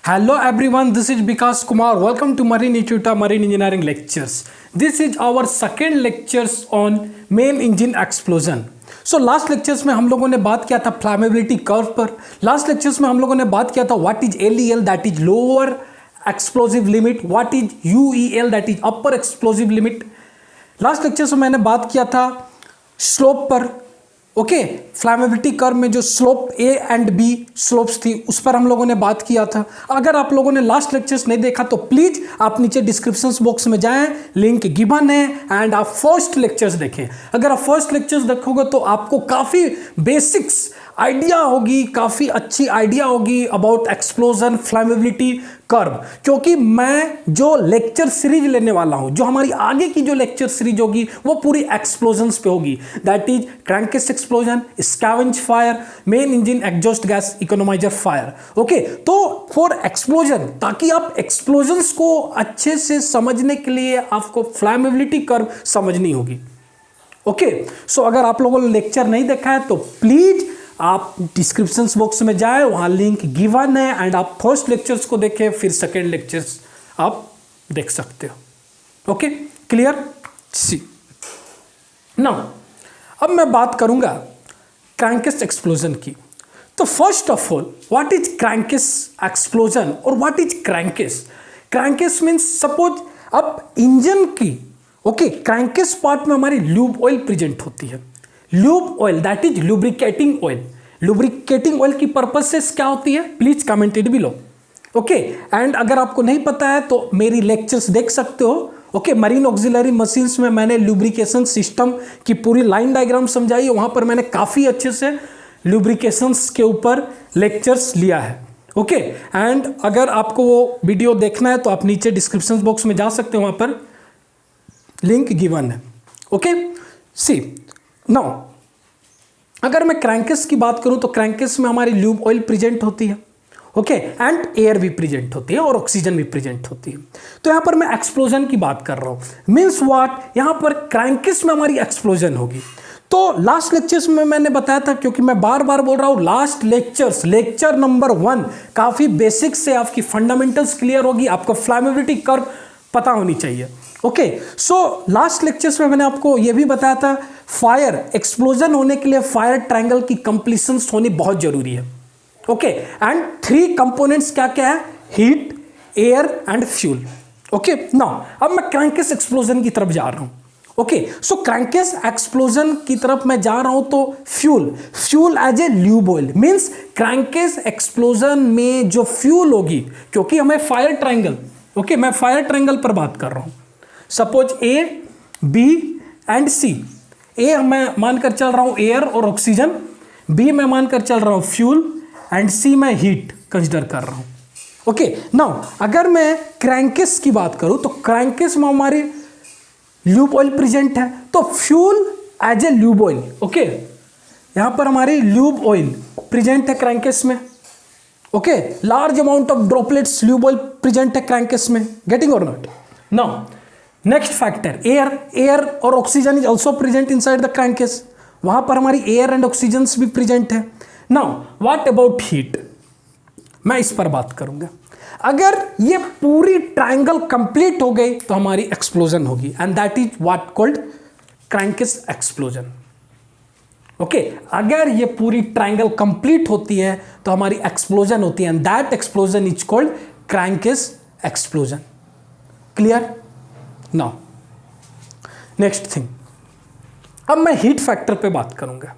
Hello everyone, this is Vikas Kumar. Welcome to Marine Institute Marine Engineering Lectures. This is our second lectures on main engine explosion. So last lectures में हम लोगों ने बात किया था फ्लैमेबिलिटी curve पर. Last lectures में हम लोगों ने बात किया था what is LEL that is lower explosive limit, what is UEL that is upper explosive limit. Last lectures में मैंने बात किया था स्लोप पर. ओके, फ्लैमेबिलिटी कर्व में जो slope A and B slopes थी उस पर हम लोगों ने बात किया था. अगर आप लोगों ने लास्ट लेक्चर्स नहीं देखा तो प्लीज आप नीचे डिस्क्रिप्शन बॉक्स में जाएं, लिंक गिवन है, एंड आप फर्स्ट लेक्चर्स देखें. अगर आप फर्स्ट लेक्चर्स देखोगे तो आपको काफ़ी बेसिक्स आइडिया होगी, काफ़ी अच्छी आइडिया होगी अबाउट एक्सप्लोजन फ्लैमेबिलिटी कर्व. क्योंकि मैं जो लेक्चर सीरीज लेने वाला हूं, जो हमारी आगे की जो लेक्चर सीरीज होगी वो पूरी एक्सप्लोजन्स पे होगी. That is crankcase explosion, scavenge fire, main engine exhaust gas economiser fire. Okay, तो फॉर एक्सप्लोजन, ताकि आप एक्सप्लोजन्स को अच्छे से समझने के लिए आपको फ्लैमेबिलिटी कर्व समझनी होगी. ओके, सो अगर आप लोगों ने लेक्चर नहीं देखा है तो प्लीज आप डिस्क्रिप्शन बॉक्स में जाए, वहां लिंक गिवन है, एंड आप फर्स्ट लेक्चर्स को देखें, फिर सेकेंड लेक्चर्स आप देख सकते हो. Okay, clear. सी नाउ अब मैं बात करूंगा क्रैंकेस एक्सप्लोजन की. तो first of all, what is crankcase explosion और what is crankcase. Crankcase means suppose अब इंजन की क्रैंकेस पार्ट में हमारी ल्यूब ऑयल प्रेजेंट होती है. Lube oil that is lubricating oil. Lubricating oil की पर्पज से क्या होती है, please comment it below. Okay, and अगर आपको नहीं पता है तो मेरी लेक्चर्स देख सकते हो. ओके, मरीन ऑक्सिलरी मशीन्स में मैंने लुब्रिकेशन सिस्टम की पूरी लाइन डायग्राम समझाई है. वहां पर मैंने काफी अच्छे से लुब्रिकेशंस के ऊपर लेक्चर्स लिया है. ओके, एंड अगर आपको वो वीडियो देखना है तो आप नीचे डिस्क्रिप्शन बॉक्स में जा सकते हो, वहां पर लिंक गिवन है. ओके, सी नाउ अगर मैं क्रैंकेस की बात करूं तो क्रैंकेस में हमारी ल्यूब ऑयल प्रेजेंट होती है. ओके, एंड एयर भी प्रेजेंट होती है और ऑक्सीजन भी प्रेजेंट होती है. तो यहां पर मैं एक्सप्लोजन की बात कर रहा हूं. मीन्स व्हाट, यहां पर क्रैंकेस में हमारी एक्सप्लोजन होगी. तो लास्ट लेक्चर्स में मैंने बताया था, क्योंकि मैं बार बार बोल रहा हूं, लास्ट लेक्चर्स लेक्चर नंबर 1 काफी बेसिक से आपकी फंडामेंटल्स क्लियर होगी, आपको फ्लैमेबिलिटी कर्व पता होनी चाहिए. ओके, सो लास्ट लेक्चर्स में मैंने आपको यह भी बताया था फायर एक्सप्लोजन होने के लिए फायर ट्रायंगल की कंप्लीशन होनी बहुत जरूरी है. ओके, एंड 3 कंपोनेंट्स क्या क्या है, heat, air and fuel. Okay, now अब मैं क्रैंकेस एक्सप्लोजन की तरफ जा रहा हूं. ओके, सो क्रैंकेस एक्सप्लोजन की तरफ मैं जा रहा हूं तो fuel as a lube oil means crankcase explosion में जो फ्यूल होगी, क्योंकि हमें फायर ट्रायंगल, ओके, मैं फायर ट्रायंगल पर बात कर रहा हूं. Suppose A, B and C. A मैं मानकर चल रहा हूं एयर और ऑक्सीजन, B मैं मानकर चल रहा हूं फ्यूल, एंड C मैं हीट कंसिडर कर रहा हूं. ओके, नाउ अगर मैं क्रैंकेस की बात करूं तो क्रैंकेस में हमारी ल्यूब ऑयल प्रेजेंट है, तो fuel as a lube oil. Okay, यहां पर हमारी ल्यूब ऑयल प्रेजेंट है क्रैंकेस में. Okay, large amount of droplets lube oil present है क्रैंकेस में. गेटिंग और not. Now next factor air और oxygen is also present inside the crankcase. वहां पर हमारी एयर एंड ऑक्सीजन भी प्रेजेंट है. नाउ व्हाट अबाउट हीट, मैं इस पर बात करूंगा. अगर ये पूरी ट्रायंगल कंप्लीट हो गई तो हमारी एक्सप्लोजन होगी, and that is what called crankcase explosion. Okay, अगर ये पूरी ट्रायंगल कंप्लीट होती है तो हमारी एक्सप्लोजन होती है, and that explosion is called crankcase explosion. Clear. Now next thing, अब मैं हीट फैक्टर पे बात करूंगा.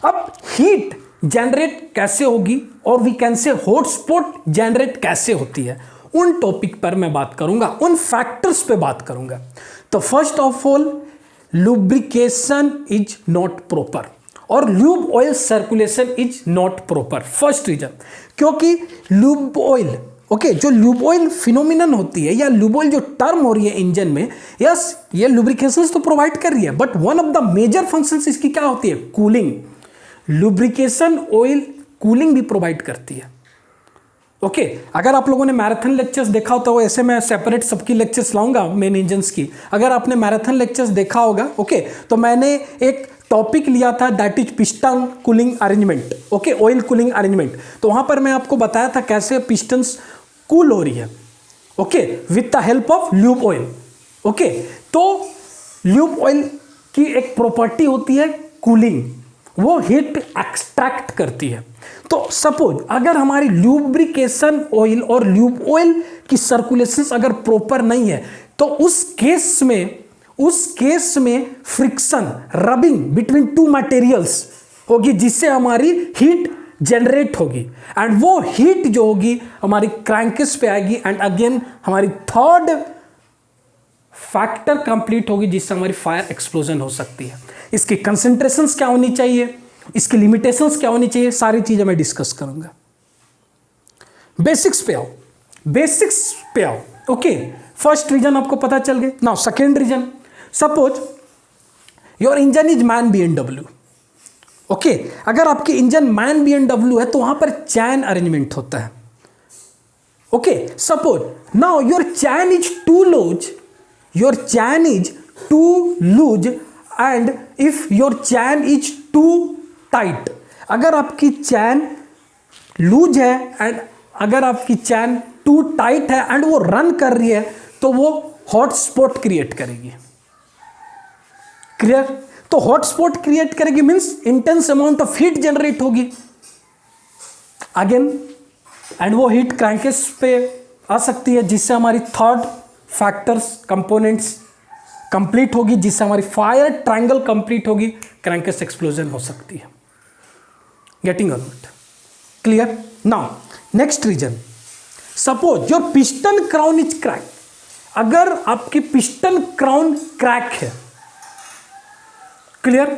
अब हीट जनरेट कैसे होगी और we can say hotspot generate कैसे होती है, उन टॉपिक पर मैं बात करूंगा, उन फैक्टर्स पे बात करूंगा. तो first of all, lubrication is not proper और lube oil circulation is not proper. First reason, क्योंकि ल्यूब ऑयल, ओके, जो ल्यूब ऑयल फिनोमिनन होती है या ल्यूब ऑयल जो टर्म हो रही है इंजन में, यस ये लुब्रिकेशंस तो प्रोवाइड कर रही है, but one of the major functions इसकी क्या होती है, कूलिंग. लुब्रिकेशन ऑयल कूलिंग भी प्रोवाइड करती है. ओके, अगर आप लोगों ने मैराथन लेक्चर्स देखा होता, वो ऐसे मैं सेपरेट सबकी लेक्चर्स लाऊंगा मेन इंजन्स की. अगर आपने मैराथन लेक्चर्स देखा होगा, ओके, तो मैंने एक टॉपिक लिया था that is piston cooling arrangement. Okay, oil cooling arrangement. तो वहां पर मैं आपको बताया था कैसे पिस्टन्स कूल हो रही है, okay, with the help of lube oil. Okay, तो ल्यूब ऑयल की एक प्रॉपर्टी होती है कूलिंग, वो हीट एक्सट्रैक्ट करती है। तो सपोज अगर हमारी ल्यूब्रिकेशन ऑयल और ल्यूब ऑयल की सर्कुलेशन अगर प्रॉपर नहीं है, तो उस केस में friction, rubbing between two materials होगी, जिससे हमारी हीट जनरेट होगी, एंड वो हीट जो होगी हमारी क्रैंकेस पे आएगी, एंड अगेन हमारी थर्ड फैक्टर कंप्लीट होगी, जिससे हमारी फायर एक्सप्लोजन हो सकती है। इसकी कंसेंट्रेशंस क्या होनी चाहिए, इसकी लिमिटेशंस क्या होनी चाहिए, सारी चीजें मैं डिस्कस करूंगा। बेसिक्स पे आओ। ओके, फर्स्ट रीजन आपको पता चल गया। Now second reason, suppose your engine is man BMW। Okay, अगर आपकी इंजन मैन BMW है तो वहां पर चैन अरेंजमेंट होता है। Okay, suppose now your chain is too loose and if your chain is too tight. अगर आपकी चैन लूज है एंड अगर आपकी चैन टू टाइट है एंड वो रन कर रही है, तो वो हॉट स्पॉट क्रिएट करेगी। क्लियर? तो हॉट स्पॉट क्रिएट करेगी means intense amount of heat generate होगी अगेन, एंड वो हीट क्रैंकेस पे आ सकती है, जिससे हमारी थर्ड फैक्टर्स कंपोनेंट्स कंप्लीट होगी, जिससे हमारी फायर ट्रायंगल कंप्लीट होगी, क्रैंकेस एक्सप्लोजन हो सकती है। Getting a note? Clear? Now next reason, suppose your piston crown is crack. अगर आपकी पिस्टन क्राउन क्रैक है, क्लियर?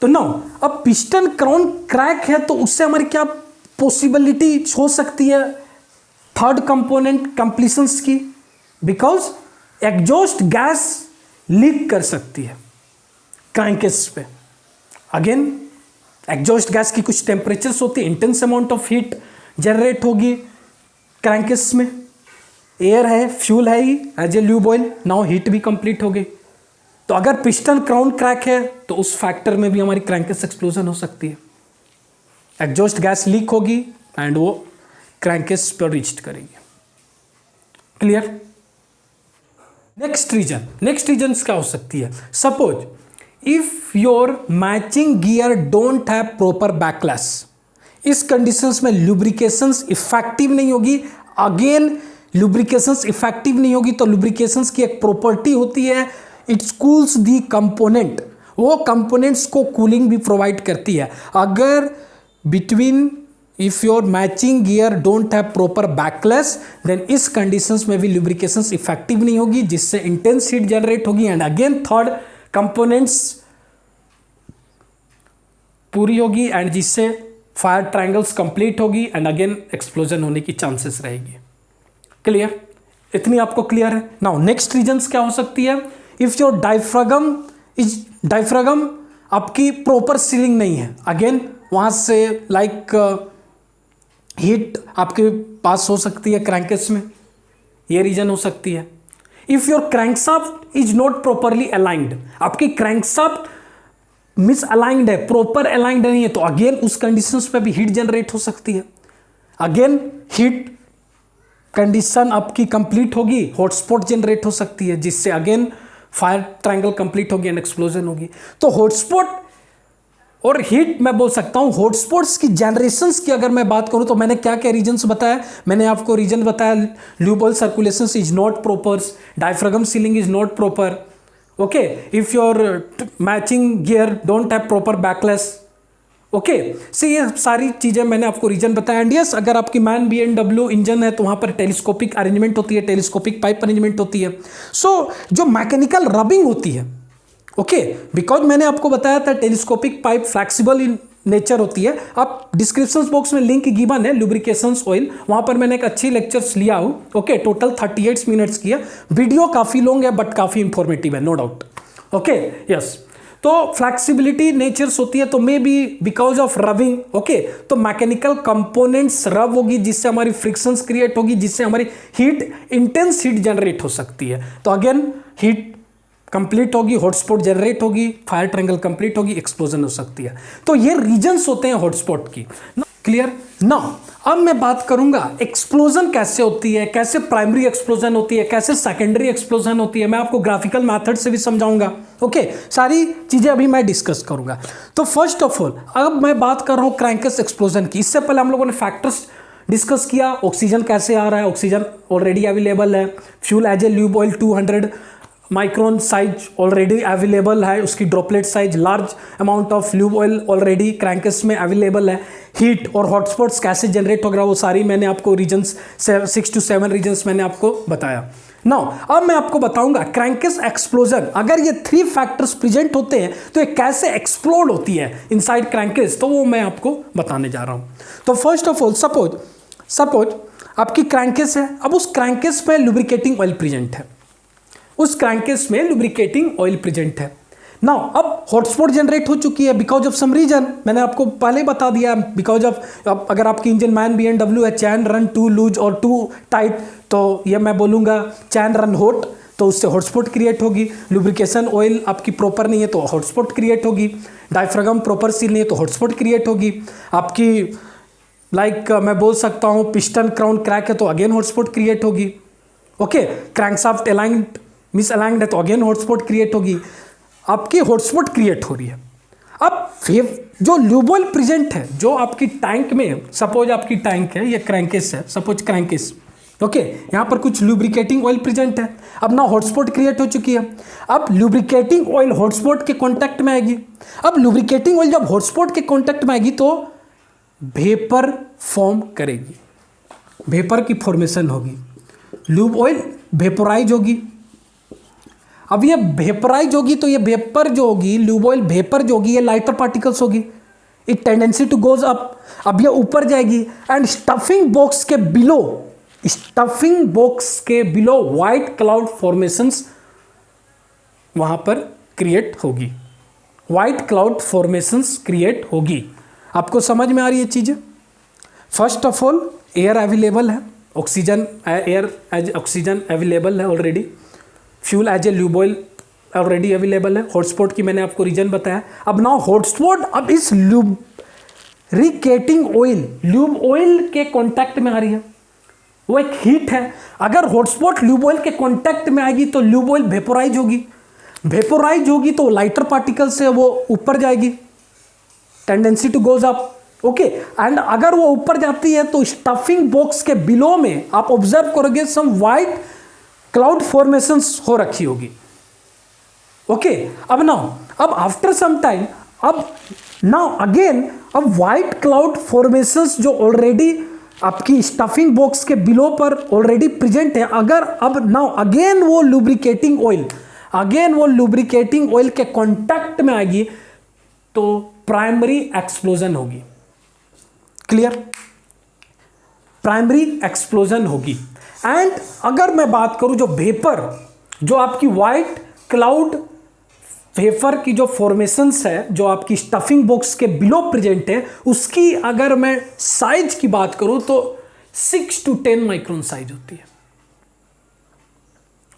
तो नाउ अब पिस्टन क्राउन क्रैक है तो उससे हमारी क्या पॉसिबिलिटी हो सकती है थर्ड कंपोनेंट कंप्लीशंस की? बिकॉज एग्जॉस्ट गैस लीक कर सकती है क्रैंकेस पे। अगेन एग्जॉस्ट गैस की कुछ टेम्परेचर्स होती है, intense amount of heat generate होगी क्रैंकेस में, एयर है, फ्यूल है ही as a lube oil, now heat भी कंप्लीट हो गई। तो अगर पिस्टन क्राउन क्रैक है तो उस फैक्टर में भी हमारी क्रैंकेस एक्सप्लोजन हो सकती है। एग्जॉस्ट गैस लीक होगी एंड वो क्रैंकेस पर रीच करेगी। क्लियर? नेक्स्ट रीजन क्या हो सकती है? Suppose if your matching gear don't have proper backlash. इस कंडीशंस में लुब्रिकेशंस इफेक्टिव नहीं होगी। अगेन लुब्रिकेशंस इफेक्टिव नहीं होगी तो लुब्रिकेशंस की एक प्रॉपर्टी होती है, इट्स कूल्स दी कंपोनेंट, वो कंपोनेंट्स को कूलिंग भी प्रोवाइड करती है। अगर between if your matching gear don't have proper backlash, then इस कंडीशंस में भी लुब्रिकेशंस इफेक्टिव नहीं होगी, जिससे इंटेंस हीट जनरेट होगी, एंड अगेन थर्ड कंपोनेंट्स पूरी होगी एंड जिससे फायर ट्रायंगल्स कंप्लीट होगी एंड अगेन एक्सप्लोजन होने की चांसेस रहेगी। क्लियर? इतनी आपको क्लियर है? नाउ नेक्स्ट रीजंस क्या हो सकती है? इफ योर डायफ्रागम आपकी प्रॉपर सीलिंग नहीं है, अगेन वहां से हीट आपके पास हो सकती है क्रैंकेस में, ये रीजन हो सकती है। If your crankshaft is not properly aligned, आपकी क्रैंकशाफ्ट मिस अलाइंड है, प्रॉपर अलाइंड नहीं है, तो अगेन उस कंडीशंस पे भी हीट जनरेट हो सकती है। अगेन हीट कंडीशन आपकी कंप्लीट होगी, हॉटस्पॉट जनरेट हो सकती है, जिससे अगेन फायर ट्रायंगल कंप्लीट होगी एंड एक्सप्लोजन होगी। तो हॉटस्पॉट और हीट मैं बोल सकता हूं, हॉटस्पॉट्स की जनरेशंस की अगर मैं बात करूं तो मैंने क्या क्या रीजंस बताया? मैंने आपको रीजन बताया, lube oil circulation is not proper, diaphragm ceiling is not proper, okay, if your matching gear don't have proper backlash, okay. से ये सारी चीज़ें मैंने आपको रीजन बताया। एंड यस, अगर आपकी मैन BMW इंजन है तो वहाँ पर टेलीस्कोपिक अरेंजमेंट होती है, टेलीस्कोपिक पाइप अरेंजमेंट होती है। सो जो मैकेनिकल रबिंग होती है, ओके, बिकॉज मैंने आपको बताया था telescopic pipe flexible in nature होती है। आप डिस्क्रिप्शन बॉक्स में लिंक गिवन है लुब्रिकेशंस ऑयल, वहाँ पर मैंने एक अच्छी लेक्चर्स लिया हूँ, ओके, टोटल 38 मिनट्स की है। वीडियो काफ़ी लॉन्ग है बट काफ़ी इंफॉर्मेटिव है, नो डाउट, ओके, यस। तो फ्लैक्सिबिलिटी नेचर्स होती है, तो may be because of rubbing, okay, तो मैकेनिकल कंपोनेंट्स रब होगी, जिससे हमारी फ्रिक्शंस क्रिएट होगी, जिससे हमारी हीट, इंटेंस हीट जनरेट हो सकती है। तो अगेन हीट कंप्लीट होगी, हॉटस्पॉट जनरेट होगी, फायर ट्रायंगल कंप्लीट होगी, एक्सप्लोजन हो सकती है। तो ये रीजंस होते हैं हॉटस्पॉट की। क्लियर। नाउ अब मैं बात करूंगा एक्सप्लोजन कैसे होती है, कैसे प्राइमरी एक्सप्लोजन होती है, कैसे सेकेंडरी एक्सप्लोजन होती है। मैं आपको ग्राफिकल मेथड से भी समझाऊंगा। ओके, सारी चीजें अभी मैं डिस्कस करूंगा। तो फर्स्ट ऑफ ऑल अब मैं बात कर रहा हूं क्रैंकस एक्सप्लोजन की। इससे पहले हम लोगों ने फैक्टर्स डिस्कस किया, ऑक्सीजन कैसे आ रहा है, ऑक्सीजन ऑलरेडी अवेलेबल है, fuel as a lube oil 200 micron size already available है, उसकी droplet size large amount of lube oil already crankcase में अवेलेबल है। हीट और हॉटस्पॉट्स कैसे जनरेट होगा वो सारी मैंने आपको रीजन्स 6 to 7 रीजन्स मैंने आपको बताया। नाउ अब मैं आपको बताऊंगा क्रैंकस एक्सप्लोजन, अगर ये 3 फैक्टर्स प्रेजेंट होते हैं तो ये कैसे एक्सप्लोड होती है इनसाइड क्रैंकस, तो वो मैं आपको बताने जा रहा हूं। तो फर्स्ट ऑफ ऑल सपोज आपकी क्रैंकस है, अब उस क्रैंकस में लुब्रिकेटिंग ऑयल प्रेजेंट है, उस क्रैंकस में लुब्रिकेटिंग ऑयल प्रेजेंट है। नाउ अब हॉटस्पॉट जनरेट हो चुकी है बिकॉज ऑफ सम रीजन, मैंने आपको पहले बता दिया, बिकॉज ऑफ अगर आपकी इंजन मैन BMW है, चैन रन टू लूज और टू टाइट, तो ये मैं बोलूँगा चैन रन हॉट, तो उससे हॉटस्पॉट क्रिएट होगी। लुब्रिकेशन ऑयल आपकी प्रॉपर नहीं है तो हॉटस्पॉट क्रिएट होगी। डायफ्रागम प्रॉपर सील नहीं है तो हॉटस्पॉट क्रिएट होगी। आपकी मैं बोल सकता हूँ पिस्टन क्राउन क्रैक है तो अगेन हॉटस्पॉट क्रिएट होगी। Okay, crankshaft aligned miss aligned है तो अगेन हॉटस्पॉट क्रिएट होगी। आपकी हॉटस्पॉट क्रिएट हो रही है। अब जो ल्यूब ऑयल प्रेजेंट है जो आपकी टैंक में, सपोज आपकी टैंक है, ये क्रैंकस है, सपोज क्रैंकस, ओके, यहाँ पर कुछ लुब्रिकेटिंग ऑयल प्रेजेंट है। अब ना हॉटस्पॉट क्रिएट हो चुकी है। अब लुब्रिकेटिंग ऑयल हॉटस्पॉट के कांटेक्ट में आएगी। अब लुब्रिकेटिंग ऑयल जब हॉटस्पॉट के कांटेक्ट में आएगी तो वेपर फॉर्म करेगी, वेपर की फॉर्मेशन होगी, ल्यूब ऑयल वेपोराइज होगी। अब ये वेपराइज होगी तो ये वेपर जो होगी, ल्यूब ऑयल वेपर जो होगी, ये लाइटर पार्टिकल्स होगी, it tendency to goes up. अब ये ऊपर जाएगी एंड स्टफिंग बॉक्स के बिलो व्हाइट क्लाउड फॉर्मेशंस वहां पर क्रिएट होगी, व्हाइट क्लाउड फॉर्मेशंस क्रिएट होगी। आपको समझ में आ रही है चीजें। First of all air available है, oxygen, air as oxygen available है already, fuel as a lube oil already available है। हॉटस्पॉट की मैंने आपको रीजन बताया। अब नाउ हॉटस्पॉट अब इस लुब्रिकेटिंग ऑयल ल्यूब ऑयल के कांटेक्ट में आ रही है, वो एक हीट है। अगर हॉटस्पॉट ल्यूब ऑयल के कांटेक्ट में आएगी तो ल्यूब ऑयल वेपोराइज होगी, वेपोराइज होगी तो लाइटर पार्टिकल से वो ऊपर जाएगी, tendency to goes up. Okay, and अगर वो ऊपर जाती है तो स्टफिंग बॉक्स के बिलो में आप ऑब्जर्व करोगे सम व्हाइट क्लाउड फॉर्मेशंस हो रखी होगी। ओके, अब आफ्टर सम टाइम, अब व्हाइट क्लाउड फॉर्मेशंस जो ऑलरेडी आपकी स्टफिंग बॉक्स के बिलो पर ऑलरेडी प्रेजेंट है, अगर अब अगेन वो लुब्रिकेटिंग ऑयल के कांटेक्ट में आएगी तो प्राइमरी एक्सप्लोजन होगी। क्लियर, प्राइमरी एक्सप्लोजन होगी। एंड अगर मैं बात करूं जो वेपर, जो आपकी व्हाइट क्लाउड वेपर की जो फॉर्मेशंस है जो आपकी स्टफिंग बॉक्स के बिलो प्रेजेंट है, उसकी अगर मैं साइज की बात करूं तो 6 to 10 माइक्रोन साइज होती है।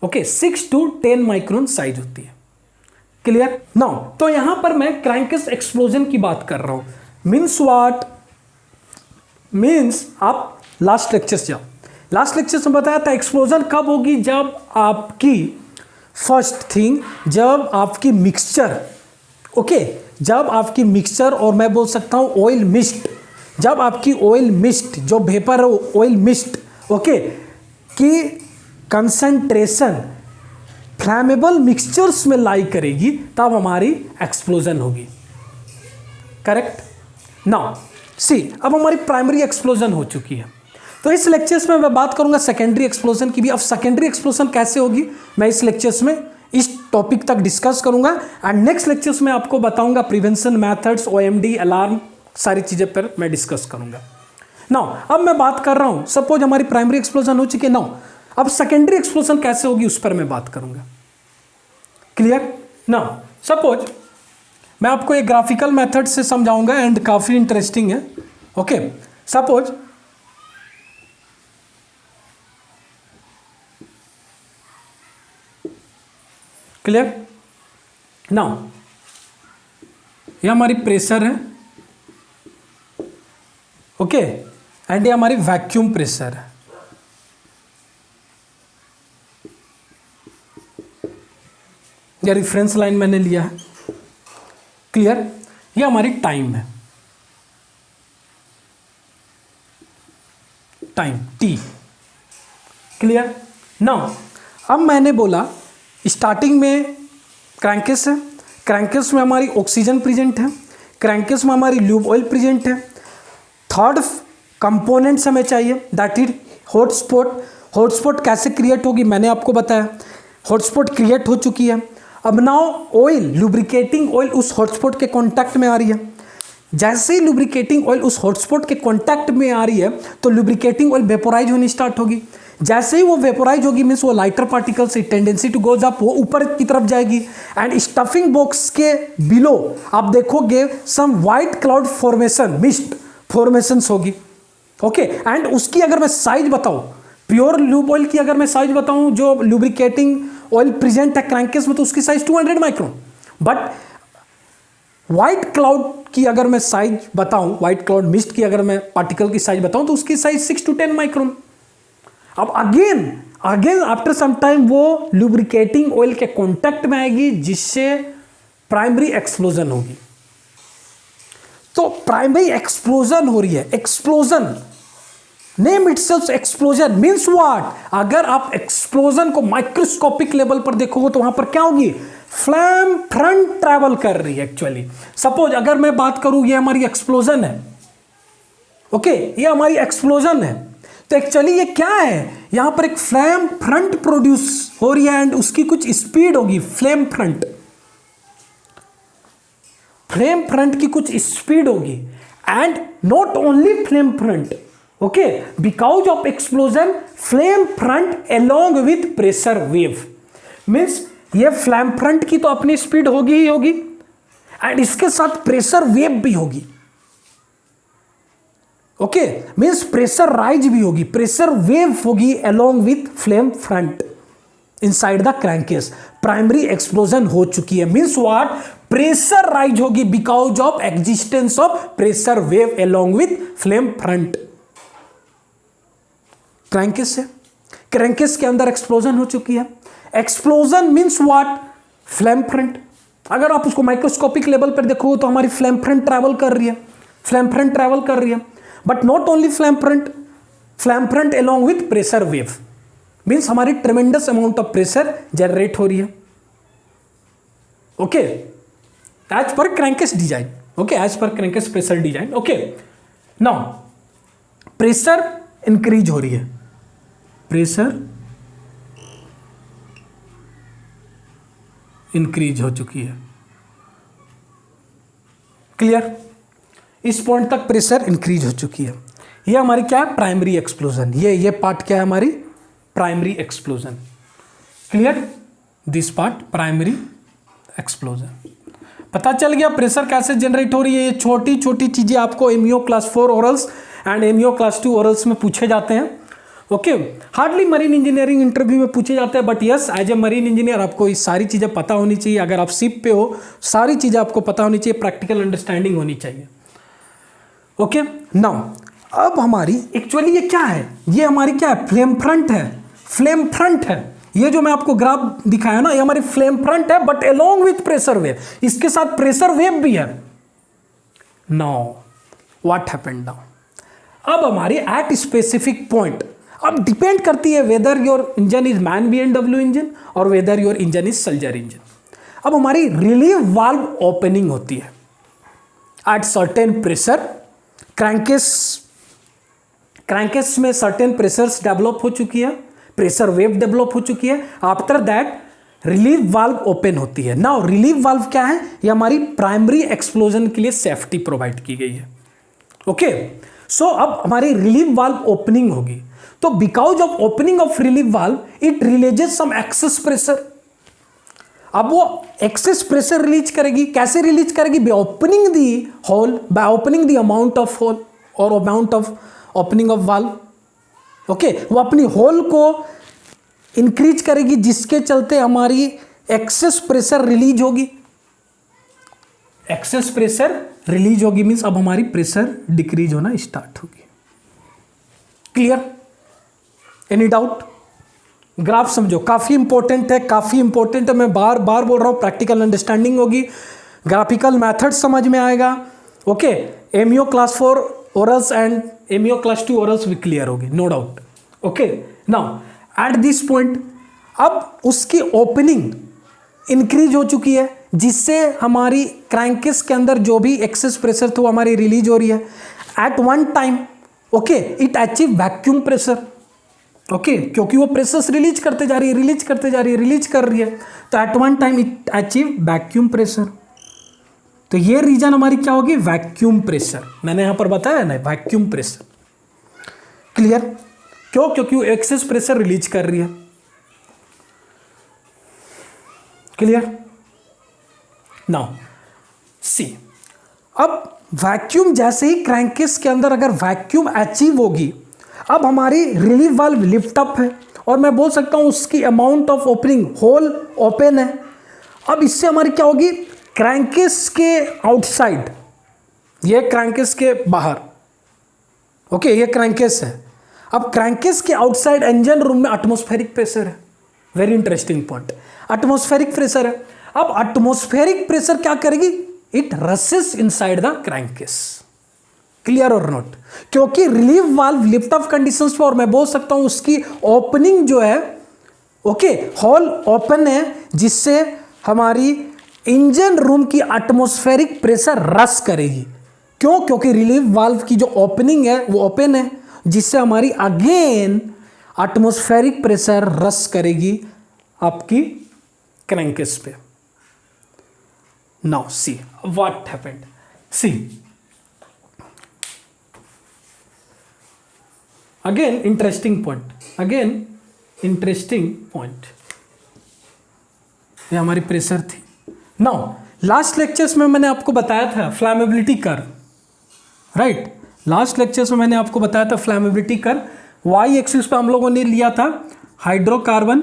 ओके, 6 to 10 माइक्रोन साइज होती है। क्लियर। नाउ तो यहां पर मैं क्रैंकस एक्सप्लोजन की बात कर रहा हूं। मीन्स व्हाट मीन्स, आप लास्ट लेक्चर से जाओ, लास्ट लेक्चर में बताया था एक्सप्लोजन कब होगी, जब आपकी फर्स्ट थिंग, जब आपकी मिक्सचर, ओके, जब आपकी मिक्सचर और मैं बोल सकता हूं ऑयल मिस्ट, जब आपकी ऑयल मिस्ट जो वेपर ऑयल मिस्ट, ओके, की कंसंट्रेशन फ्लैमेबल मिक्सचर्स में लाई करेगी तब हमारी एक्सप्लोजन होगी। करेक्ट। नाउ सी, अब हमारी प्राइमरी एक्सप्लोजन हो चुकी है, तो इस लेक्चर्स में मैं बात करूंगा सेकेंडरी एक्सप्लोजन की भी। अब सेकेंडरी एक्सप्लोजन कैसे होगी मैं इस लेक्चर्स में इस टॉपिक तक डिस्कस करूंगा, एंड नेक्स्ट लेक्चर्स में आपको बताऊंगा प्रिवेंशन मेथड्स, OMD, अलार्म, सारी चीजें पर मैं डिस्कस करूंगा। नाउ अब मैं बात कर रहा हूं, सपोज हमारी प्राइमरी एक्सप्लोजन हो चुकी है। नाउ अब सेकेंडरी एक्सप्लोजन कैसे होगी उस पर मैं बात करूंगा। क्लियर। नाउ सपोज मैं आपको एक ग्राफिकल मेथड से समझाऊंगा एंड काफी इंटरेस्टिंग है। Okay, suppose clear. नाउ ये हमारी प्रेशर है, ओके, एंड ये हमारी वैक्यूम प्रेशर है। ये रिफरेंस लाइन मैंने लिया है, क्लियर। ये हमारी टाइम है, टाइम टी, क्लियर। नाउ अब मैंने बोला स्टार्टिंग में क्रैंकेस है, क्रैंकेस में हमारी ऑक्सीजन प्रेजेंट है, क्रैंकेस में हमारी ल्यूब ऑयल प्रेजेंट है। थर्ड कंपोनेंट्स हमें चाहिए, दैट इज हॉटस्पॉट। हॉटस्पॉट कैसे क्रिएट होगी मैंने आपको बताया, हॉटस्पॉट क्रिएट हो चुकी है। अब नाउ ऑयल, लुब्रिकेटिंग ऑयल उस हॉटस्पॉट के कांटेक्ट में आ रही है। जैसे ही लुब्रिकेटिंग ऑयल उस हॉटस्पॉट के कांटेक्ट में आ रही है तो लुब्रिकेटिंग ऑयल वेपोराइज होनी स्टार्ट होगी। जैसे ही वो वेपोराइज होगी मीन्स वो लाइटर पार्टिकल से टेंडेंसी टू गोज अप, वो ऊपर की तरफ जाएगी। एंड स्टफिंग बॉक्स के बिलो आप देखोगे some white cloud formation, mist formations होगी। ओके, एंड उसकी अगर मैं साइज बताऊं, प्योर ल्यूब ऑयल की अगर मैं साइज बताऊं, जो लुब्रिकेटिंग ऑयल प्रेजेंट है क्रैंकेस में, तो उसकी size 200 micron. But white cloud की अगर मैं साइज बताऊं, व्हाइट क्लाउड मिस्ट की अगर मैं पार्टिकल की साइज बताऊं, तो उसकी साइज 6 to 10 माइक्रोन। अब अगेन आफ्टर सम टाइम वो लुब्रिकेटिंग ऑयल के कांटेक्ट में आएगी, जिससे प्राइमरी एक्सप्लोजन होगी। तो प्राइमरी एक्सप्लोजन हो रही है, explosion name itself explosion means what. अगर आप एक्सप्लोजन को माइक्रोस्कोपिक लेवल पर देखोगे तो वहां पर क्या होगी, फ्लेम फ्रंट ट्रैवल कर रही है। एक्चुअली सपोज अगर मैं बात करूं, ये हमारी एक्सप्लोजन है, ओके, ये हमारी एक्सप्लोजन है। तो एक्चुअली ये क्या है, यहां पर एक फ्लेम फ्रंट प्रोड्यूस हो रही है एंड उसकी कुछ स्पीड होगी, फ्लेम फ्रंट की कुछ स्पीड होगी। And not only flame front, okay, because of explosion flame front along with pressure wave. Means ये फ्लेम फ्रंट की तो अपनी स्पीड होगी ही होगी, एंड इसके साथ प्रेशर वेव भी होगी। ओके, मीन्स प्रेशर राइज भी होगी, प्रेशर वेव होगी along with flame front inside the crankcase. Primary explosion हो चुकी है, मीन्स व्हाट, प्रेशर राइज होगी because of existence of pressure wave along with flame front. Crankcase है, क्रैंकेस के अंदर एक्सप्लोजन हो चुकी है। Explosion means what, flame front. अगर आप उसको माइक्रोस्कोपिक लेवल पर देखो तो हमारी फ्लेम फ्रंट ट्रैवल कर रही है, फ्लेम फ्रंट ट्रैवल कर रही है। But not only flame front along with pressure wave, means हमारी tremendous amount of pressure generate हो रही है। Okay, as per crankcase design, okay, as per crankcase pressure design. Okay, now pressure increase हो रही है, प्रेशर इंक्रीज हो चुकी है, क्लियर। इस पॉइंट तक प्रेशर इंक्रीज हो चुकी है। ये हमारी क्या है, प्राइमरी एक्सप्लोजन। ये पार्ट क्या है हमारी, primary explosion, clear. This part primary explosion. पता चल गया प्रेशर कैसे जनरेट हो रही है। ये छोटी छोटी चीजें आपको MEO class 4 orals and MEO class 2 orals में पूछे जाते हैं। Okay, hardly marine engineering interview में पूछे जाते हैं, but yes, as a marine engineer आपको ये सारी चीज़ें पता होनी चाहिए। अगर आप शिप पे हो, सारी चीज़ें आपको पता होनी चाहिए, प्रैक्टिकल अंडरस्टैंडिंग होनी चाहिए। ओके, नाउ अब हमारी एक्चुअली ये क्या है, ये हमारी क्या है, फ्लेम फ्रंट है, फ्लेम फ्रंट है। ये जो मैं आपको ग्राफ दिखाया ना, ये हमारी फ्लेम फ्रंट है, but along with pressure wave, इसके साथ प्रेशर वेव भी है। नाउ व्हाट हैपेंड नाउ, अब हमारी एट स्पेसिफिक पॉइंट, अब डिपेंड करती है whether your engine is man BMW engine और whether your engine is Sulzer engine. अब हमारी रिलीव वाल्व ओपनिंग होती है एट सर्टेन प्रेशर। क्रैंकेस में सर्टेन प्रेशर्स डेवलप हो चुकी है, प्रेशर वेव डेवलप हो चुकी है। After that relief valve open होती है। नाउ रिलीव वाल्व क्या है, ये हमारी प्राइमरी एक्सप्लोजन के लिए सेफ्टी प्रोवाइड की गई है। ओके, सो अब हमारी रिलीव वाल्व ओपनिंग होगी, तो because of opening of relief valve it releases some excess pressure. अब वो एक्सेस प्रेशर रिलीज करेगी, कैसे रिलीज करेगी, by opening the hole, by opening the amount of hole और amount of opening of valve. Okay, वो अपनी hole को increase करेगी, जिसके चलते हमारी एक्सेस प्रेशर रिलीज होगी। एक्सेस प्रेशर रिलीज होगी, मीन्स अब हमारी प्रेशर डिक्रीज होना स्टार्ट होगी। क्लियर? Any doubt? ग्राफ समझो, काफी इंपॉर्टेंट है, काफी इंपॉर्टेंट है। मैं बार बार बोल रहा हूं, प्रैक्टिकल अंडरस्टैंडिंग होगी, ग्राफिकल मेथड समझ में आएगा। Okay, MEO class 4 orals and MEO class 2 orals भी क्लियर होगी, no doubt. Okay, now at this point अब उसकी ओपनिंग इंक्रीज हो चुकी है, जिससे हमारी क्रैंकेस के अंदर जो भी एक्सेस प्रेशर था वो हमारी रिलीज हो रही है। At one time okay it achieve vacuum pressure. Okay, क्योंकि वो प्रेशर्स रिलीज करते जा रही है, रिलीज करते जा रही है, रिलीज कर रही है, तो at one time it achieve vacuum pressure. तो ये रीजन हमारी क्या होगी? Vacuum pressure. मैंने यहां पर बताया ना, वैक्यूम प्रेशर। क्लियर? क्यों? क्योंकि वो एक्सेस प्रेशर रिलीज कर रही है। क्लियर? नाउ सी, अब वैक्यूम जैसे ही क्रैंकेस के अंदर अगर वैक्यूम अचीव होगी, अब हमारी रिलीफ वाल्व लिफ्ट अप है, और मैं बोल सकता हूं उसकी amount of opening hole open है। अब इससे हमारी क्या होगी? क्रैंकेस के आउटसाइड, ये क्रैंकेस के बाहर, ओके ये क्रैंकेस है, अब क्रैंकेस के आउटसाइड इंजन रूम में एटमॉस्फेरिक प्रेशर है। Very interesting point, atmospheric pressure है। अब एटमॉस्फेरिक प्रेशर क्या करेगी? It रसेस inside the crankcase. Clear और नॉट? क्योंकि relief valve lift off conditions पर, और मैं बोल सकता हूं उसकी ओपनिंग जो है ओके होल ओपन है, जिससे हमारी इंजन रूम की एटमॉस्फेरिक प्रेशर रस करेगी। क्यों? क्योंकि रिलीफ वाल्व की जो ओपनिंग है वो ओपन है, जिससे हमारी अगेन एटमॉस्फेरिक प्रेशर रस करेगी आपकी क्रैंकेस पे। Now see what happened. See again interesting point, again interesting point, ये हमारी प्रेशर थी। नाउ लास्ट लेक्चर्स में मैंने आपको बताया था फ्लैमेबिलिटी कर्व, राइट? लास्ट लेक्चर्स में मैंने आपको बताया था फ्लैमेबिलिटी कर्व। वाई एक्सिस पे हम लोगों ने लिया था hydrocarbon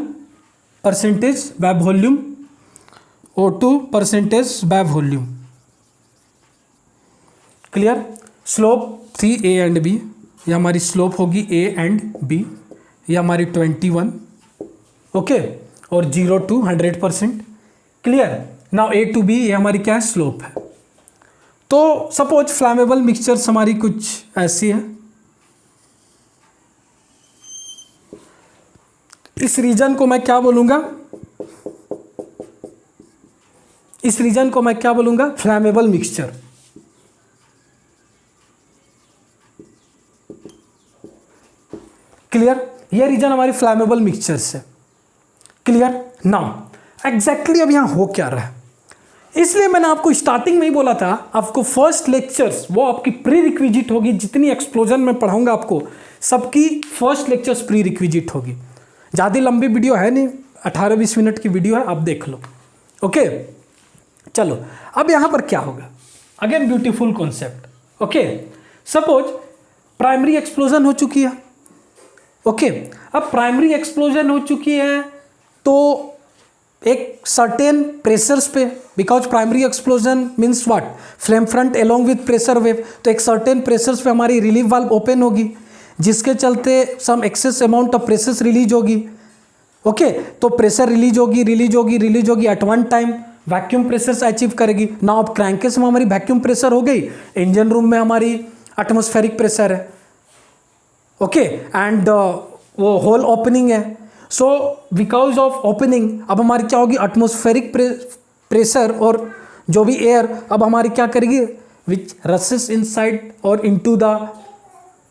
percentage by volume, O2 percentage by volume. Clear? Slope थी A एंड B, ये हमारी स्लोप होगी A एंड B, ये हमारी 21 ओके, और 0 to 100%। Clear? Now A to B ये हमारी क्या है? स्लोप है। तो सपोज फ्लैमेबल मिक्सचर्स हमारी कुछ ऐसी है। इस रीजन को मैं क्या बोलूंगा? इस रीजन को मैं क्या बोलूंगा? फ्लैमेबल मिक्सचर। क्लियर? ये रीजन हमारी फ्लैमेबल मिक्सचर से। क्लियर? नाउ एग्जैक्टली अब यहां हो क्या रहा है, इसलिए मैंने आपको स्टार्टिंग में ही बोला था, आपको फर्स्ट लेक्चर्स वो आपकी प्री रिक्विजिट होगी। जितनी एक्सप्लोजन में पढ़ाऊंगा आपको, सबकी फर्स्ट लेक्चर्स प्री रिक्विजिट होगी। ज़्यादा लंबी वीडियो है नहीं, 18-20 मिनट की वीडियो है, आप देख लो। ओके, चलो अब यहां पर क्या होगा? Again beautiful concept. Okay, suppose primary explosion हो चुकी है। ओके, अब प्राइमरी एक्सप्लोजन हो चुकी है तो एक सर्टेन प्रेशर्स पे, because primary explosion means what? Flame front along with pressure wave, तो एक सर्टेन प्रेशर्स पे हमारी रिलीफ वाल्व ओपन होगी, जिसके चलते some excess amount of pressures release होगी। ओके, तो प्रेशर रिलीज होगी, रिलीज होगी, रिलीज होगी, at one time vacuum pressures achieve करेगी। ना अब क्रैंकेस में हमारी वैक्यूम प्रेशर हो गई, इंजन रूम में हमारी एटमॉस्फेरिक प्रेशर है। ओके, एंड वो होल ओपनिंग है। सो बिकॉज ऑफ ओपनिंग अब हमारी क्या होगी? एटमॉस्फेरिक प्रेशर और जो भी एयर अब हमारी क्या करेगी? विच रसेस इनसाइड और इनटू द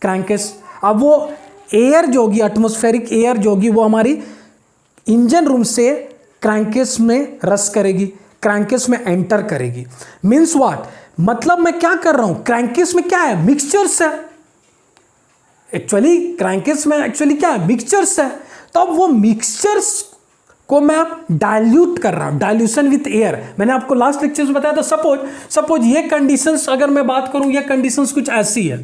क्रैंकेस। अब वो एयर जो होगी, एटमॉस्फेरिक एयर जो होगी, वो हमारी इंजन रूम से क्रैंकेस में रस करेगी, क्रैंकेस में एंटर करेगी। Means what? मतलब मैं क्या कर रहा हूं? क्रैंकेस में क्या है? मिक्सचर्स है। एक्चुअली क्रैंकेस में एक्चुअली क्या है? मिक्सचर्स है। तो अब वो मिक्सचर्स को मैं डाइल्यूट कर रहा हूं, डाइल्यूशन विथ एयर। मैंने आपको लास्ट लेक्चर में बताया था, सपोज ये कंडीशंस अगर मैं बात करूं, ये कंडीशंस कुछ ऐसी है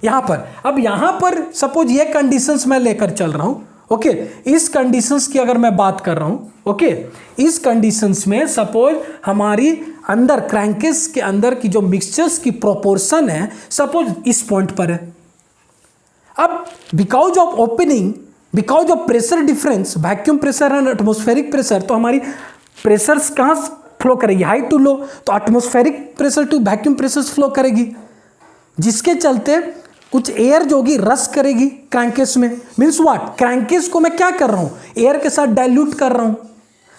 यहां पर। अब यहां पर सपोज ये कंडीशंस मैं लेकर चल रहा हूं। ओके, इस कंडीशंस की अगर मैं बात कर रहा हूं, ओके इस कंडीशंस में सपोज हमारी अंदर क्रैंकेस के अंदर की जो मिक्सचर्स की प्रोपोर्शन है सपोज इस पॉइंट पर है। अब because of opening, because of pressure difference, vacuum pressure and atmospheric pressure, तो हमारी प्रेशर्स कहाँ फ्लो करेगी, हाई टू लो, तो atmospheric pressure to vacuum pressure flow करेगी, जिसके चलते कुछ एयर जो होगी रश करेगी क्रैंकेस में। मीन्स व्हाट, क्रैंकेस को मैं क्या कर रहा हूँ, एयर के साथ डाइल्यूट कर रहा हूँ।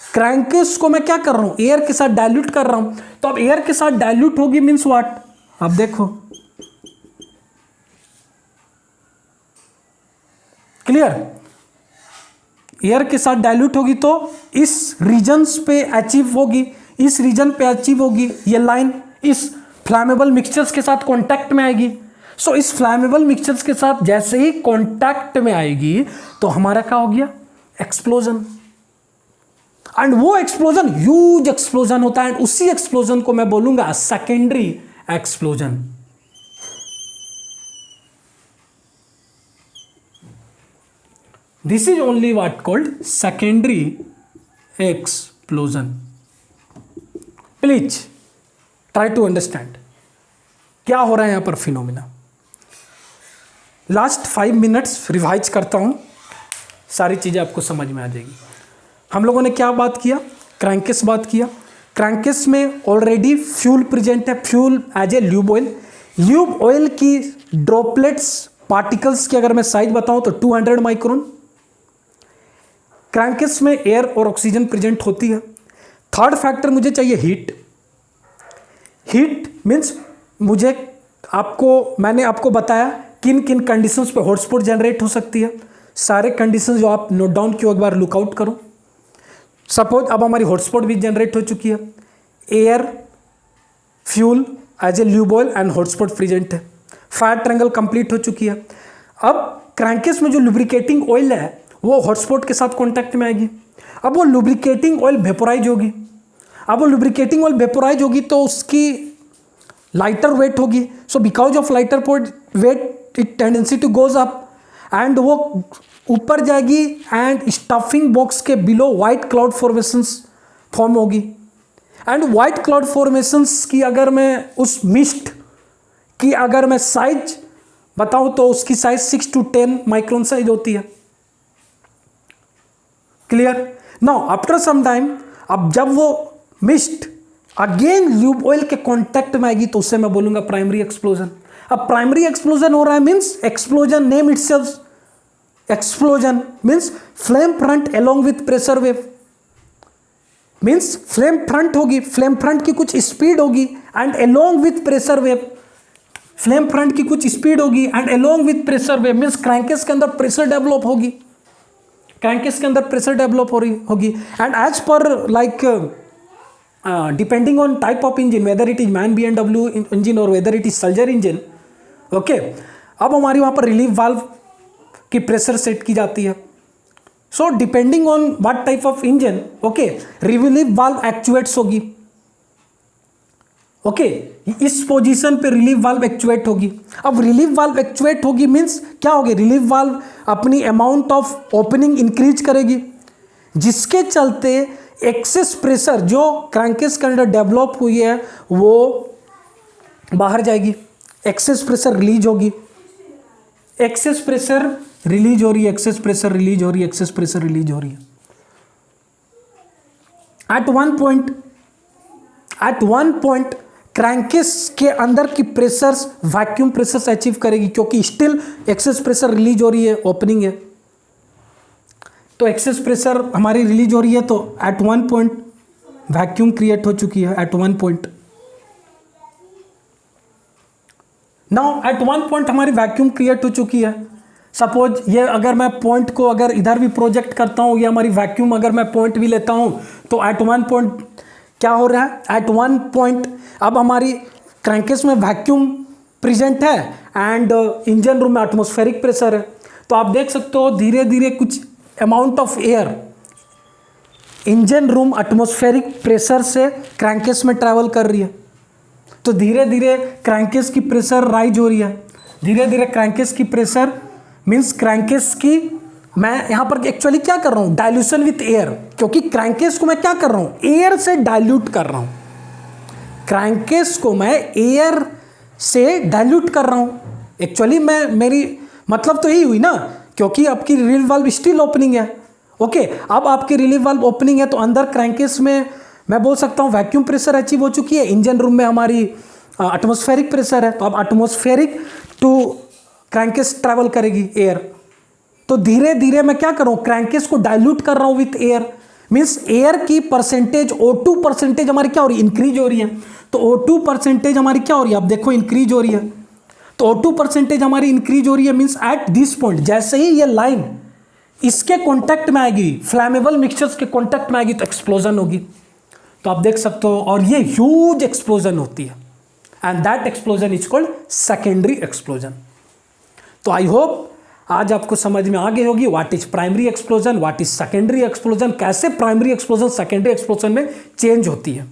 क्रैंकेस को मैं क्या कर रहा हूँ, एयर के साथ डाइल्यूट कर रहा हूँ। तो अब एयर के साथ डाइल्यूट होगी मीन्स व्हाट, अब देखो क्लियर, एयर के साथ डाइल्यूट होगी तो इस रीजन्स पे अचीव होगी, इस रीजन पे अचीव होगी, ये लाइन इस फ्लैमेबल मिक्सचर्स के साथ कांटेक्ट में आएगी। सो इस फ्लैमेबल मिक्सचर्स के साथ जैसे ही कांटेक्ट में आएगी तो हमारा क्या हो गया, एक्सप्लोजन। एंड वो एक्सप्लोजन ह्यूज एक्सप्लोजन होता है एंड उसी एक्सप्लोजन को मैं बोलूंगा secondary explosion. This is only what called secondary explosion. Please try to understand क्या हो रहा है यहां पर फिनोमिना। लास्ट 5 मिनट्स रिवाइज करता हूं, सारी चीजें आपको समझ में आ जाएगी। हम लोगों ने क्या बात किया, क्रैंकेस बात किया। क्रैंकेस में ऑलरेडी फ्यूल प्रेजेंट है, fuel as a lube oil. Lube oil की ड्रॉपलेट्स पार्टिकल्स की अगर मैं साइज बताऊं तो 200 माइक्रोन। क्रैंकेस में एयर और ऑक्सीजन प्रेजेंट होती है। थर्ड फैक्टर मुझे चाहिए हीट। हीट मीन्स मैंने आपको बताया किन किन कंडीशंस पे हॉटस्पॉट जनरेट हो सकती है। सारे कंडीशंस जो आप नोट डाउन किए एक बार लुकआउट करो। सपोज अब हमारी हॉटस्पॉट भी जनरेट हो चुकी है, air, fuel as a lube oil and hotspot present है। फायर ट्रायंगल कंप्लीट हो चुकी है। अब क्रैंकेस में जो लुब्रिकेटिंग ऑयल है वो हॉटस्पॉट के साथ कॉन्टैक्ट में आएगी। अब वो लुब्रिकेटिंग ऑयल वेपोराइज होगी। अब वो लुब्रिकेटिंग ऑयल वेपोराइज होगी तो उसकी लाइटर वेट होगी। So because of lighter weight it tendency to goes up and वो ऊपर जाएगी एंड स्टफिंग बॉक्स के below white cloud formations form होगी। एंड व्हाइट क्लाउड फॉर्मेशंस की अगर मैं उस मिस्ट की अगर मैं साइज बताऊं तो उसकी साइज 6 to 10 माइक्रोन साइज होती है। Clear. Now after some time अब जब वो मिस्ट अगेन ल्यूब ऑयल के कांटेक्ट में आएगी तो उससे मैं बोलूंगा प्राइमरी एक्सप्लोजन। अब प्राइमरी एक्सप्लोजन हो रहा है means explosion name itself explosion means flame front along with pressure wave. Means flame front होगी, फ्लेम फ्रंट की कुछ स्पीड होगी and along with pressure wave. Flame front की कुछ स्पीड होगी and along with pressure wave means crankcase के अंदर pressure develop होगी, क्रैंकेस के अंदर प्रेशर डेवलप हो रही होगी। And as per like depending on type of engine, whether it is MAN B&W engine और whether it is Sulzer engine, okay. अब हमारी वहां पर रिलीफ वाल्व की प्रेशर सेट की जाती है। So depending on what type of engine, okay, relief valve actuates होगी, ओके, इस पोजीशन पे रिलीफ वाल्व एक्चुएट होगी। अब रिलीफ वाल्व एक्चुएट होगी मींस क्या होगी, रिलीफ वाल्व अपनी अमाउंट ऑफ ओपनिंग इंक्रीज करेगी, जिसके चलते एक्सेस प्रेशर जो क्रैंकेस के अंदर डेवलप हुई है वो बाहर जाएगी, एक्सेस प्रेशर रिलीज होगी, एक्सेस प्रेशर रिलीज हो रही है, एक्सेस प्रेशर रिलीज हो रही है, एक्सेस प्रेशर रिलीज हो रही है। एट वन पॉइंट क्रैंकेस के अंदर की प्रेशर्स वैक्यूम प्रेशर्स अचीव करेगी क्योंकि स्टिल एक्सेस प्रेशर रिलीज हो रही है, ओपनिंग है तो एक्सेस प्रेशर हमारी रिलीज हो रही है। तो at one point vacuum create हो चुकी है, at one point. Now at one point हमारी वैक्यूम क्रिएट हो चुकी है। सपोज ये अगर मैं पॉइंट को अगर इधर भी प्रोजेक्ट करता हूँ, ये हमारी वैक्यूम अगर मैं पॉइंट भी लेता हूँ तो एट वन पॉइंट क्या हो रहा है, एट वन पॉइंट अब हमारी क्रैंकेस में वैक्यूम प्रेजेंट है एंड इंजन रूम में एटमॉस्फेरिक प्रेशर है। तो आप देख सकते हो धीरे धीरे कुछ amount of air engine room atmospheric pressure से क्रैंकेस में ट्रैवल कर रही है। तो धीरे धीरे क्रैंकेस की प्रेशर राइज हो रही है, धीरे धीरे क्रैंकेस की प्रेशर मीन्स क्रैंकेस की मैं यहाँ पर एक्चुअली क्या कर रहा हूँ, डाइल्यूशन विथ एयर, क्योंकि क्रैंकेस को मैं क्या कर रहा हूँ, एयर से डाइल्यूट कर रहा हूँ। क्रैंकेस को मैं एयर से डाइल्यूट कर रहा हूँ। एक्चुअली मैं मेरी मतलब तो यही हुई ना, क्योंकि आपकी रिलीव वाल्व स्टिल ओपनिंग है। ओके, अब आपकी रिलीव वाल्व ओपनिंग है तो अंदर क्रैंकेस में मैं बोल सकता हूँ वैक्यूम प्रेशर अचीव हो चुकी है। इंजन रूम में हमारी एटमॉस्फेरिक प्रेशर है, तो अब एटमॉस्फेरिक टू क्रैंकेस ट्रैवल करेगी एयर। तो धीरे धीरे मैं क्या कर रहा हूँ, क्रैंकेस को डाइल्यूट कर रहा हूँ विथ एयर। मीन्स एयर की परसेंटेज O2 परसेंटेज हमारी क्या हो रही है, इंक्रीज हो रही है। तो O2 परसेंटेज हमारी क्या हो रही है, आप देखो इंक्रीज हो रही है। तो O2 परसेंटेज हमारी इंक्रीज हो रही है। मीन्स एट दिस पॉइंट जैसे ही ये लाइन इसके कॉन्टैक्ट में आएगी, फ्लैमेबल मिक्सचर्स के कॉन्टैक्ट में आएगी, तो एक्सप्लोजन होगी। तो आप देख सकते हो, और ये ह्यूज एक्सप्लोजन होती है, and that explosion is called secondary explosion. तो आई होप आज आपको समझ में आ गई होगी what is primary explosion, what is secondary explosion, कैसे प्राइमरी एक्सप्लोजन सेकेंडरी एक्सप्लोजन में चेंज होती है।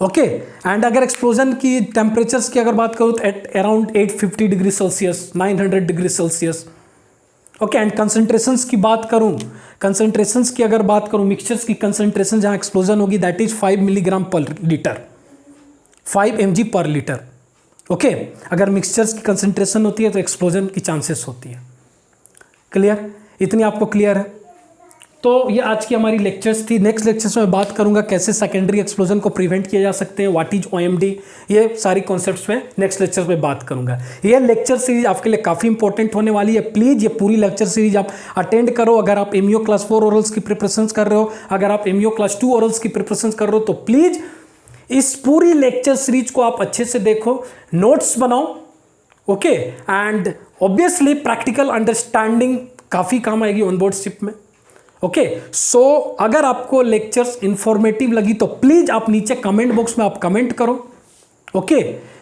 ओके, एंड अगर एक्सप्लोजन की टेम्परेचर्स की अगर बात करूँ तो at around 850 degree Celsius, 900 degree Celsius. Okay, and concentrations की बात करूँ, कंसंट्रेशंस की अगर बात करूँ, मिक्सचर्स की कंसंट्रेशन जहाँ एक्सप्लोजन होगी दैट इज 5 मिलीग्राम पर लीटर, 5 mg पर लीटर। ओके, अगर मिक्सचर्स की कंसंट्रेशन होती है तो एक्सप्लोजन की चांसेस होती है। क्लियर, इतनी आपको क्लियर है। तो ये आज की हमारी लेक्चर्स थी। नेक्स्ट लेक्चर्स में बात करूंगा कैसे सेकेंडरी एक्सप्लोजन को प्रिवेंट किया जा सकते हैं, व्हाट इज OMD, ये सारी कॉन्सेप्ट्स में नेक्स्ट लेक्चर्स में बात करूंगा। ये लेक्चर सीरीज आपके लिए काफ़ी इंपॉर्टेंट होने वाली है। प्लीज़ ये पूरी लेक्चर सीरीज आप अटेंड करो। अगर आप MEO क्लास 4 ओरल्स की प्रिपरेशन कर रहे हो, अगर आप MEO क्लास 2 ओरल्स की प्रिपरेशन कर रहे हो, तो प्लीज़ इस पूरी लेक्चर सीरीज को आप अच्छे से देखो, नोट्स बनाओ। Okay, and obviously practical understanding काफ़ी काम आएगी ऑन बोर्ड शिप में। ओके, सो अगर आपको लेक्चर्स इंफॉर्मेटिव लगी तो प्लीज़ आप नीचे कमेंट बॉक्स में आप कमेंट करो। ओके,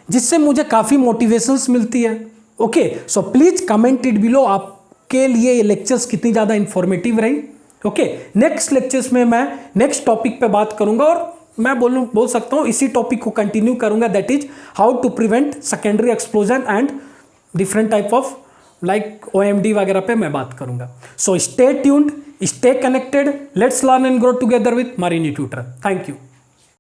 जिससे मुझे काफ़ी मोटिवेशंस मिलती है। Okay, so please comment it below, आपके लिए ये लेक्चर्स कितनी ज़्यादा इंफॉर्मेटिव रही। ओके, नेक्स्ट लेक्चर्स में मैं नेक्स्ट टॉपिक पे बात करूंगा, और मैं बोल सकता हूँ इसी टॉपिक को कंटिन्यू करूंगा, that is how to prevent secondary explosion and different type of like OMD वगैरह पे मैं बात करूंगा। So stay tuned, stay connected, let's learn and grow together with Marine Tutor. Thank you.